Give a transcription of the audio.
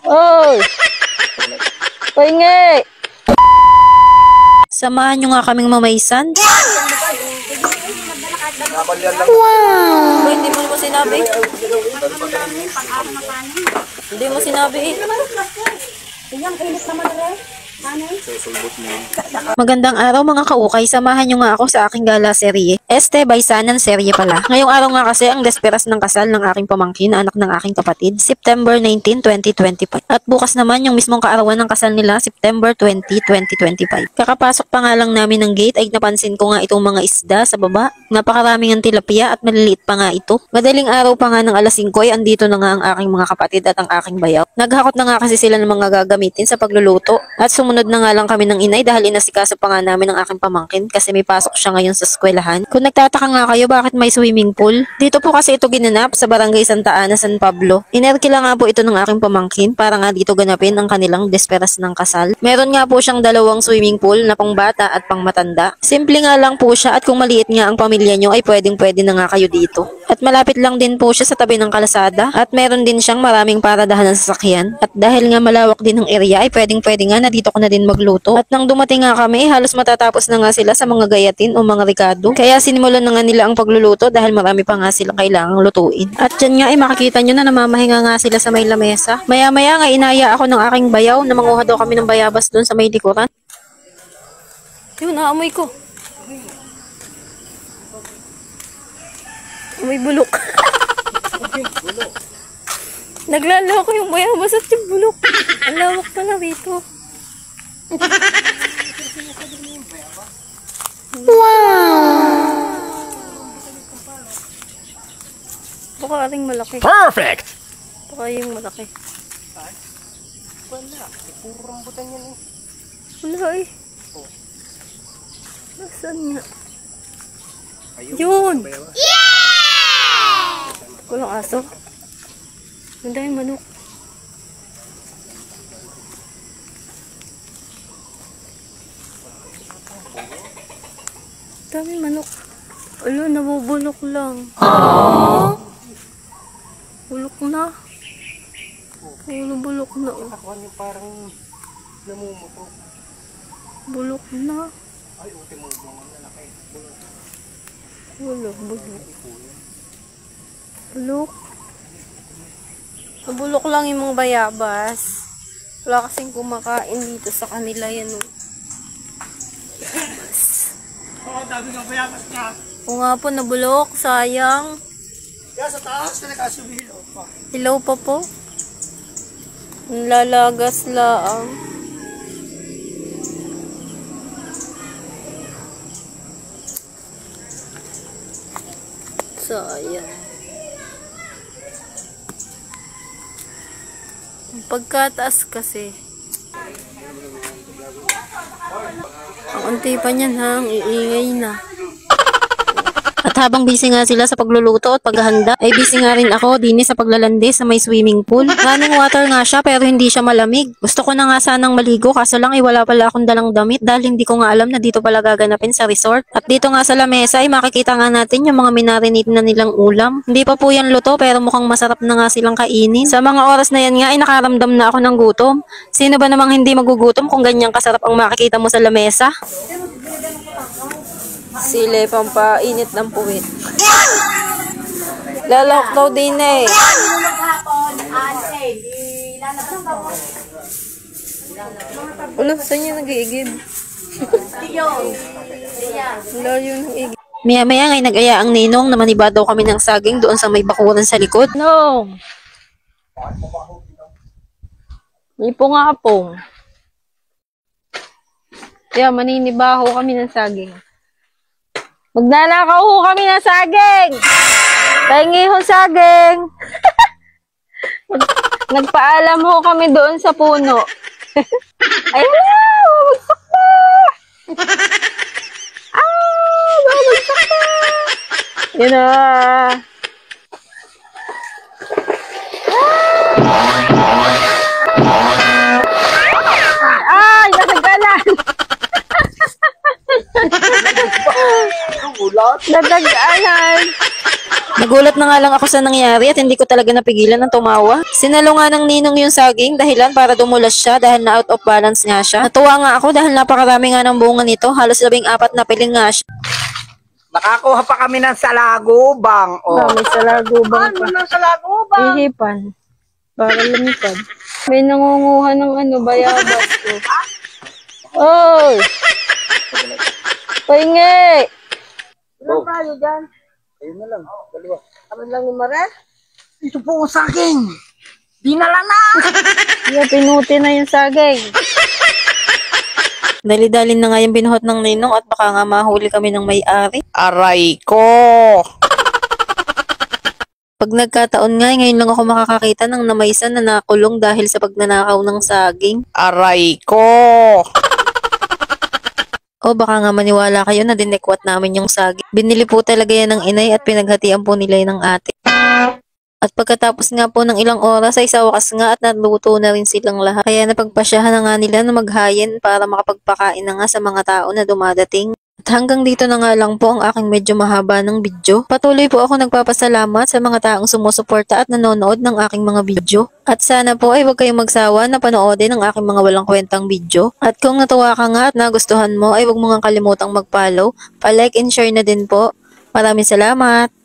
Oy! Pahingi! Samahan nyo nga kaming mamaysan. Wow! Hindi mo sinabi? Hindi mo sinabi eh. Magandang araw mga kaukay, samahan nyo nga ako sa aking gala serye. Baysanan serye pala. Ngayong araw nga kasi ang desperas ng kasal ng aking pamangkin, anak ng aking kapatid, September 19, 2025. At bukas naman yung mismong kaarawan ng kasal nila, September 20, 2025. Kakapasok pa nga lang namin ng gate ay napansin ko nga itong mga isda sa baba. Napakaraming ang tilapia at maliliit pa nga ito. Madaling araw pa nga ng alas 5 ay andito na nga ang aking mga kapatid at ang aking bayaw. Naghakot na nga kasi sila ng mga gagamitin sa pagluluto at sumunod na nga lang kami ng inay dahil inasikaso pa nga namin ang aking pamangkin kasi may pasok siya ngayon sa eskwelahan. Kung nagtataka nga kayo bakit may swimming pool, dito po kasi ito ginanap sa Barangay Santa Ana, San Pablo. Inerkila nga po ito ng aking pamangkin para nga dito ganapin ang kanilang desperas ng kasal. Meron nga po siyang dalawang swimming pool na pang bata at pang matanda. Simple nga lang po siya at kung maliit nga ang pamilya nyo ay pwede na nga kayo dito. At malapit lang din po siya sa tabi ng kalsada at meron din siyang maraming paradahan ng sasakyan. At dahil nga malawak din ang area ay pwede nga na dito ko na din magluto. At nang dumating nga kami, halos matatapos na nga sila sa mga gayatin o mga ricado. Kaya sinimulan na nga nila ang pagluluto dahil marami pa nga silang kailangang lutuin. At dyan nga ay makikita nyo na namamahinga nga sila sa may lamesa. Maya-maya nga inaya ako ng aking bayaw na manguha daw kami ng bayabas doon sa may likuran. Yun, naamoy ko. May bulok. Naglalako yung bayabas at yung bulok. Ang lawak pala rito. Wow! Baka aring malaki. Perfect! Baka yung malaki. Wala. Puro rambutan yan eh. Wala eh. Nasaan nga? Yun! Yeah! Kulang aso. Ganda yung manok. Dami manok. Alo, nabubulok lang. Aww. Bulok na. Bulok na. Parang namumuto. Bulok na. Ay, tumulong na laki. Bulok. Bulok. Nabulok lang yung mga bayabas. Wala kasing kumakain dito sa kanila yan. Oo, dami ng bayabas niya. O nga po, nabulok. Sayang. Kaya sa taas na nakasubilaw pa. Hilaw pa po. Lalagas laang. Sayang. Pagkataas kasi. Ang unti pa niyan ha, ang iingay na. At habang busy nga sila sa pagluluto at paghahanda, ay busy nga rin ako din sa paglalandi sa may swimming pool. Running water nga siya pero hindi siya malamig. Gusto ko na nga sanang maligo kaso lang ay wala pala akong dalang damit dahil hindi ko nga alam na dito pala gaganapin sa resort. At dito nga sa lamesa ay makikita nga natin yung mga minarinate na nilang ulam. Hindi pa po yan luto pero mukhang masarap na nga silang kainin. Sa mga oras na yan nga ay nakaramdam na ako ng gutom. Sino ba namang hindi magugutom kung ganyang kasarap ang makikita mo sa lamesa? Sile, pampainit ng puwit. Lalak daw din eh. Ulo, saan niya nag-iigib? Wala yung nag-iigib. Maya-maya ngay nag-aya ang ninong na maniba daw kami ng saging doon sa may bakuran sa likod. No! May pungapong. Kaya maninibaho kami ng saging. Magnanakaw ho kami ng saging! Pahingi ho saging! Nagpaalam ho kami doon sa puno. Ay, hala! Babagsak na! Babagsak na! Yun na! Ay! Nasagalan! Nadaganan. Nagulat na nga lang ako sa nangyari at hindi ko talaga napigilan ng tumawa. Sinalo nga ng ninong yung saging dahilan para dumulas siya dahil na out of balance nga siya. Natuwa nga ako dahil napakarami nga ng bunga nito, halos 14 na piling nga siya. Nakakuha pa kami ng salagubang. Oh. May salagubang Ano pa. na sa lagubang? Ihipan. Para lumipad. May nangunguha ng bayabas ko. Oy! Pahingi! Ilan tayo dyan? Ayun na lang. Dalawa. Kami lang ni Mare? Ito po ang saging. Dinala na. Yeah, pinuti na yung saging. Dali-dalin na nga yung binuhot ng ninong at baka nga mahuli kami ng may-ari. Aray ko. Pag nagkataon nga, ngayon lang ako makakakita ng namaysan na nakulong dahil sa pagnanakaw ng saging. Aray ko. O baka nga maniwala kayo na dinekwat namin yung saging. Binili po talaga yan ng inay at pinaghatian po nila ng ate. At pagkatapos nga po ng ilang oras ay sa wakas nga at naluto na rin silang lahat. Kaya napagpasyahan na nga nila na maghayin para makapagpakain na nga sa mga tao na dumadating. At hanggang dito na nga lang po ang aking medyo mahaba ng video. Patuloy po ako nagpapasalamat sa mga taong sumusuporta at nanonood ng aking mga video. At sana po ay huwag kayong magsawa na panoodin ang aking mga walang kwentang video. At kung natuwa ka nga at nagustuhan mo ay huwag mo nga kalimutang mag-follow, pa-like and share na din po. Maraming salamat!